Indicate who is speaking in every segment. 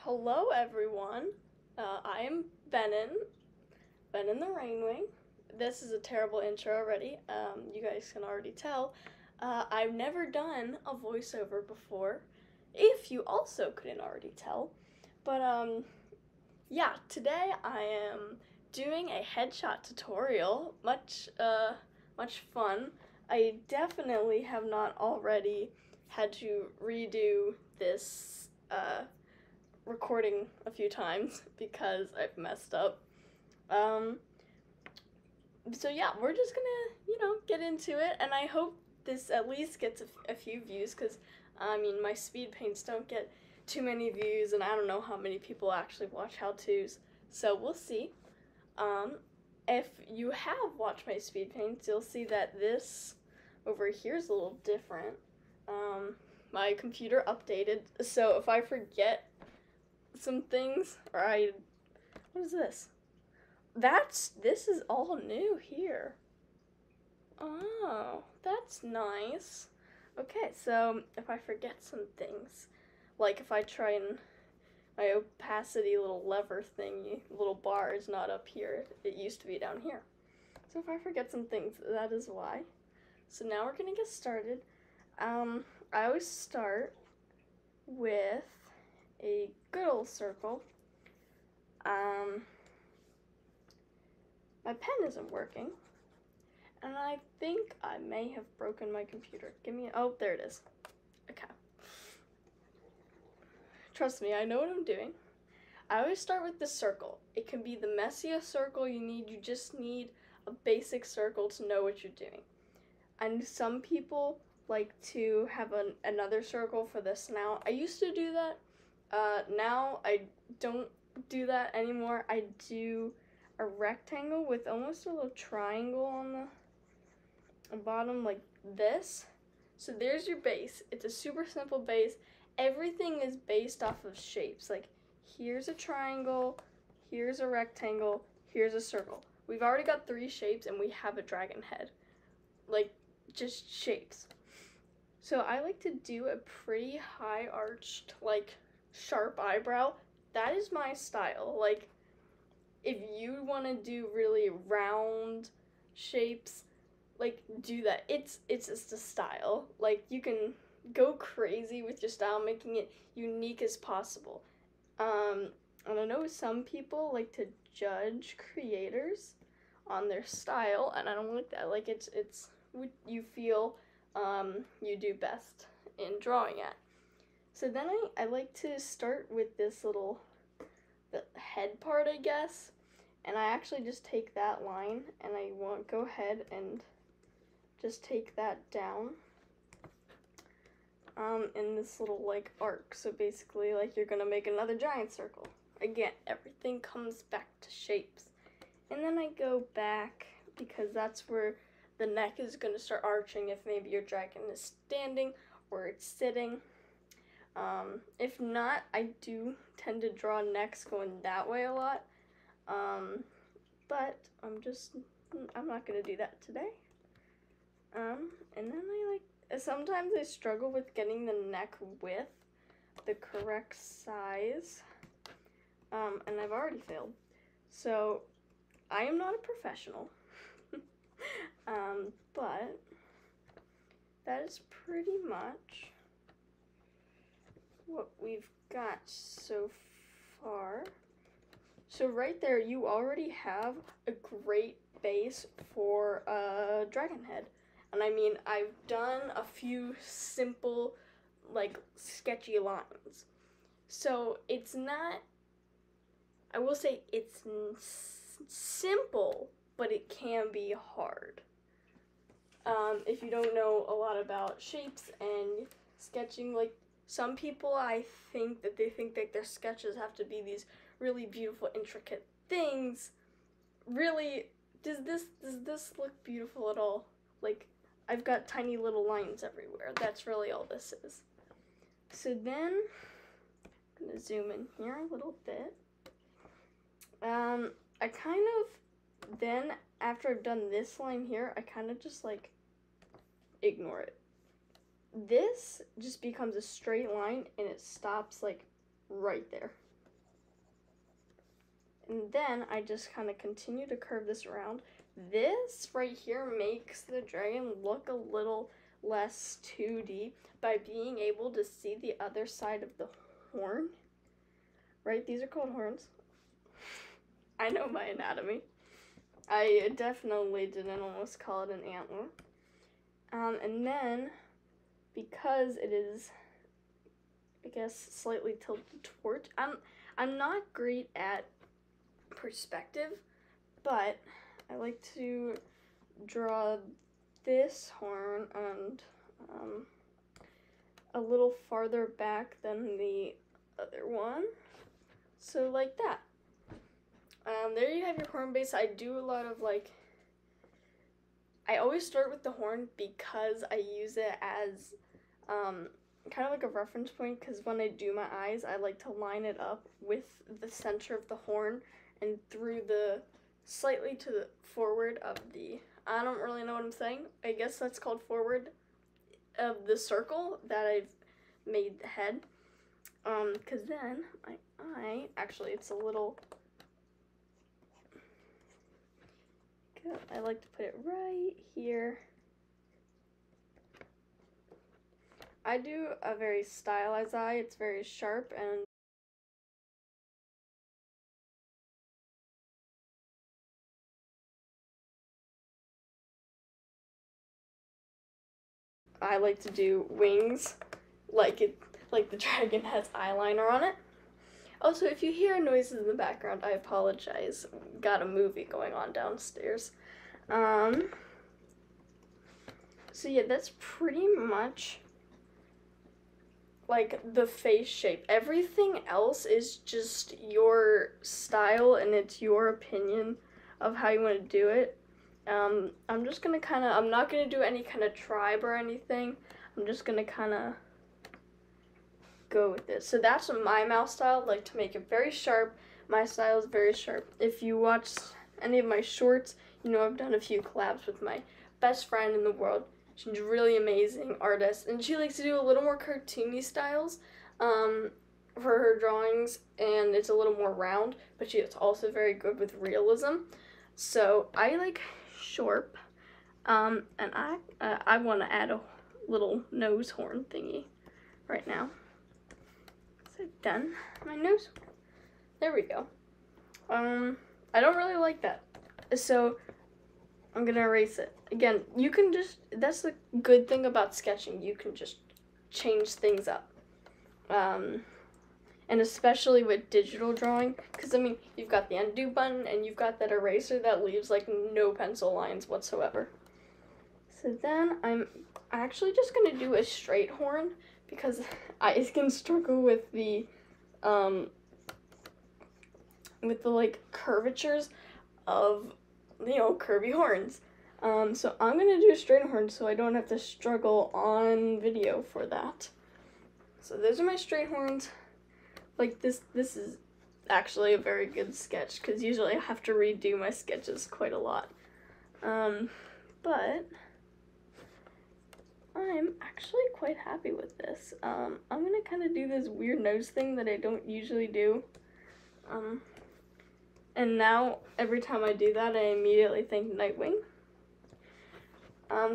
Speaker 1: Hello everyone, I am Ben in the Rainwing. This is a terrible intro already, you guys can already tell. I've never done a voiceover before, if you also couldn't already tell. But yeah, today I am doing a headshot tutorial, much fun. I definitely have not already had to redo this recording a few times because I've messed up. So yeah, we're just gonna, get into it, and I hope this at least gets a few views, because, I mean, my speed paints don't get too many views, and I don't know how many people actually watch how-tos, so we'll see. If you have watched my speed paints, you'll see that this over here is a little different. My computer updated, so if I forget some things, or what is this? This is all new here. Oh, that's nice. Okay, so if I forget some things, like if I try and my opacity little lever thingy, little bar is not up here, it used to be down here. So if I forget some things, that is why. So now we're gonna get started. I always start with a good old circle. My pen isn't working, and I think I may have broken my computer. Oh, there it is. Okay. Trust me, I know what I'm doing. I always start with the circle. It can be the messiest circle you need. You just need a basic circle to know what you're doing. And some people like to have another circle for the snout. I used to do that. Now I don't do that anymore. I do a rectangle with almost a little triangle on the bottom, like this. So there's your base. It's a super simple base. Everything is based off of shapes. Like, here's a triangle, here's a rectangle, here's a circle. We've already got 3 shapes, and we have a dragon head. Like, just shapes. So I like to do a pretty high arched, like, sharp eyebrow. That is my style. Like, if you want to do really round shapes, like, do that. It's just a style. Like, you can go crazy with your style, making it unique as possible. And I know some people like to judge creators on their style, and I don't like that. Like, it's what you feel you do best in drawing at. So then I like to start with this little, the head part, I guess, and I actually just take that line, and I want to go ahead and just take that down in this little, like, arc. So basically, like, you're gonna make another giant circle. Again, everything comes back to shapes. And then I go back, because that's where the neck is gonna start arching if maybe your dragon is standing or it's sitting. If not, I do tend to draw necks going that way a lot. But I'm not gonna do that today. And then sometimes I struggle with getting the neck width the correct size. And I've already failed. So I am not a professional. But that is pretty much what we've got so far. So right there, you already have a great base for a dragon head. And I mean, I've done a few simple, like, sketchy lines. So it's not, I will say it's simple, but it can be hard. If you don't know a lot about shapes and sketching, like, some people, I think that they think that their sketches have to be these really beautiful, intricate things. Really, does this look beautiful at all? Like, I've got tiny little lines everywhere. That's really all this is. So then, I'm gonna zoom in here a little bit. I kind of, then, after I've done this line here, I kind of just, like, ignore it. This just becomes a straight line, and it stops, like, right there. And then I just kind of continue to curve this around. This right here makes the dragon look a little less 2D by being able to see the other side of the horn. Right? These are called horns. I know my anatomy. I definitely didn't almost call it an antler. And then, because it is, I guess, slightly tilted toward, I'm not great at perspective, but I like to draw this horn and a little farther back than the other one. So like that. There you have your horn base. I do a lot of I always start with the horn because I use it as kind of like a reference point, because when I do my eyes, I like to line it up with the center of the horn and through the slightly to the forward of the, I don't really know what I'm saying. I guess that's called forward of the circle that I've made the head. Because then my eye, actually it's a little, good. I like to put it right here. I do a very stylized eye. It's very sharp, and I like to do wings like the dragon has eyeliner on it. Also, if you hear noises in the background, I apologize. Got a movie going on downstairs. So yeah, that's pretty much like the face shape. Everything else is just your style, and it's your opinion of how you want to do it. I'm just gonna I'm not gonna do any kind of tribe or anything. I'm just gonna kind of go with this. So that's my mouth style, like to make it very sharp. My style is very sharp. If you watch any of my shorts, you know I've done a few collabs with my best friend in the world. She's a really amazing artist, and she likes to do a little more cartoony styles for her drawings, and it's a little more round, but she is also very good with realism. So I like sharp, and I want to add a little nose horn thingy right now. So I've done my nose. There we go. I don't really like that, so I'm gonna erase it. Again, you can just, that's the good thing about sketching, you can just change things up. And especially with digital drawing, because I mean, you've got the undo button and you've got that eraser that leaves like no pencil lines whatsoever. So then I'm actually just gonna do a straight horn, because I can struggle with the like curvatures of, you know, curvy horns. So I'm gonna do a straight horn so I don't have to struggle on video for that. So those are my straight horns. Like this is actually a very good sketch, because usually I have to redo my sketches quite a lot. But I'm actually quite happy with this. I'm gonna kind of do this weird nose thing that I don't usually do. And now every time I do that, I immediately think Nightwing.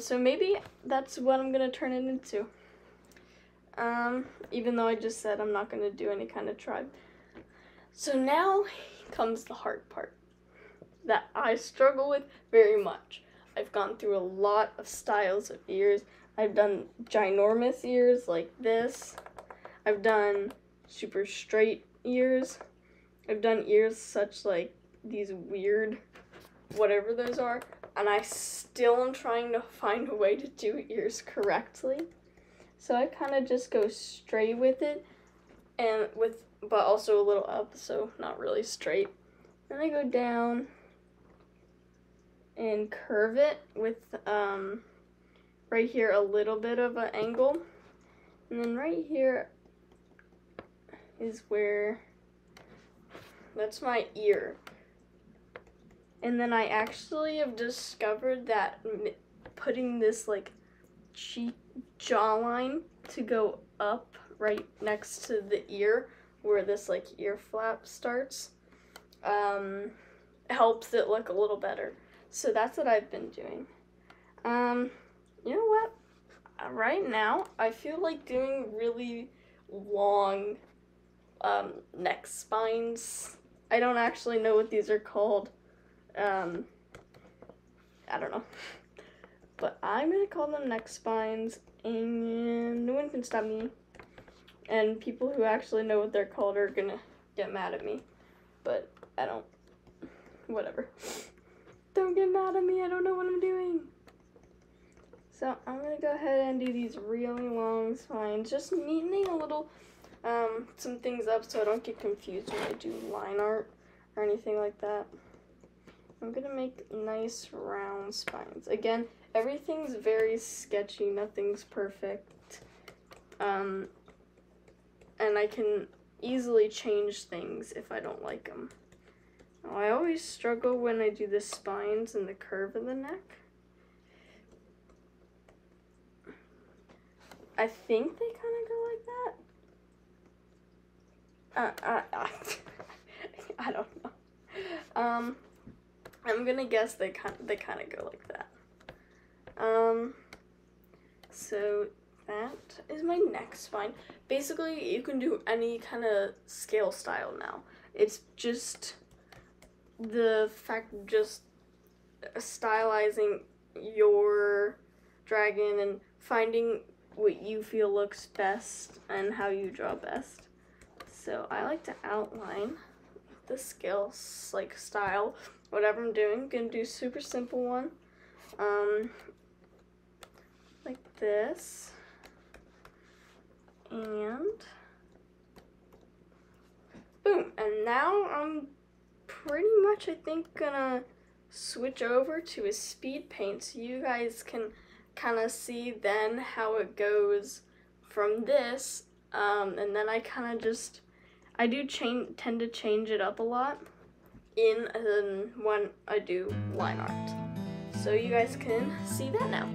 Speaker 1: So maybe that's what I'm gonna turn it into. Even though I just said I'm not gonna do any kind of tribe. So now comes the hard part that I struggle with very much. I've gone through a lot of styles of ears. I've done ginormous ears like this. I've done super straight ears. I've done ears such like these weird, whatever those are, and I still am trying to find a way to do ears correctly. So I kind of just go straight with it, but also a little up, so not really straight. Then I go down and curve it with right here a little bit of an angle, and then right here is where, that's my ear. And then I actually have discovered that putting this like cheek jawline to go up right next to the ear, where this like ear flap starts, helps it look a little better. So that's what I've been doing. You know what? Right now, I feel like doing really long neck spines. I don't actually know what these are called. I don't know. But I'm gonna call them neck spines, and no one can stop me. And people who actually know what they're called are gonna get mad at me. But I don't. Whatever. Don't get mad at me, I don't know what I'm doing. So I'm gonna go ahead and do these really long spines, just neatening a little, some things up so I don't get confused when I do line art or anything like that. I'm gonna make nice round spines. Again, everything's very sketchy, nothing's perfect. And I can easily change things if I don't like them. Oh, I always struggle when I do the spines and the curve of the neck. I think they kind of go like that. I don't know. I'm gonna guess they kind of go like that. So that is my neck spine. Basically, you can do any kind of scale style now. It's just the fact of just stylizing your dragon and finding what you feel looks best and how you draw best. So I like to outline the scale like style, whatever I'm doing. I'm gonna do a super simple one, like this, and boom. And now I'm pretty much, I think, gonna switch over to a speed paint so you guys can kind of see then how it goes from this, and then I kind of just, I do tend to change it up a lot when I do line art. So you guys can see that now.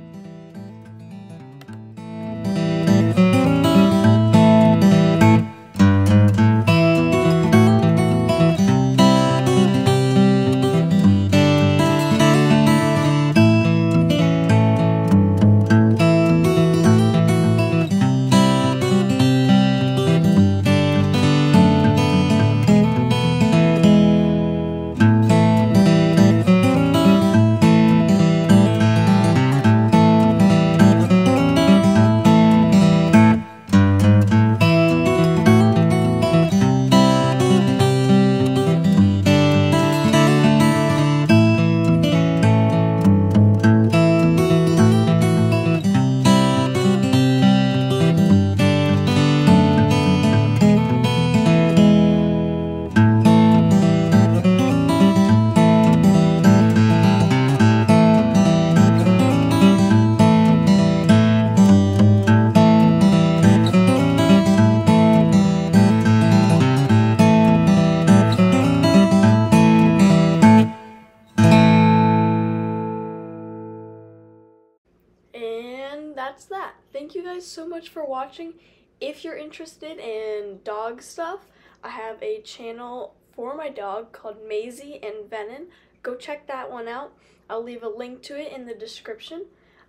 Speaker 1: And that's that. Thank you guys so much for watching. If you're interested in dog stuff, I have a channel for my dog called Maisie and Venom. Go check that one out. I'll leave a link to it in the description.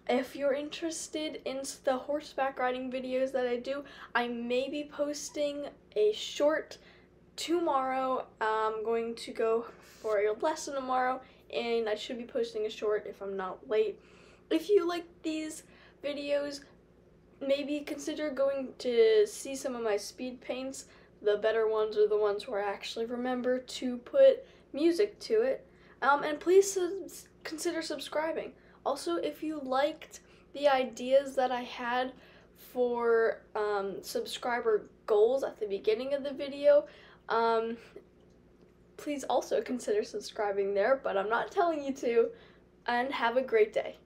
Speaker 1: If you're interested in the horseback riding videos that I do, I may be posting a short tomorrow. I'm going to go for a lesson tomorrow, and I should be posting a short if I'm not late. If you like these videos, maybe consider going to see some of my speed paints. The better ones are the ones where I actually remember to put music to it. And please consider subscribing. Also, if you liked the ideas that I had for subscriber goals at the beginning of the video, please also consider subscribing there, but I'm not telling you to. And have a great day.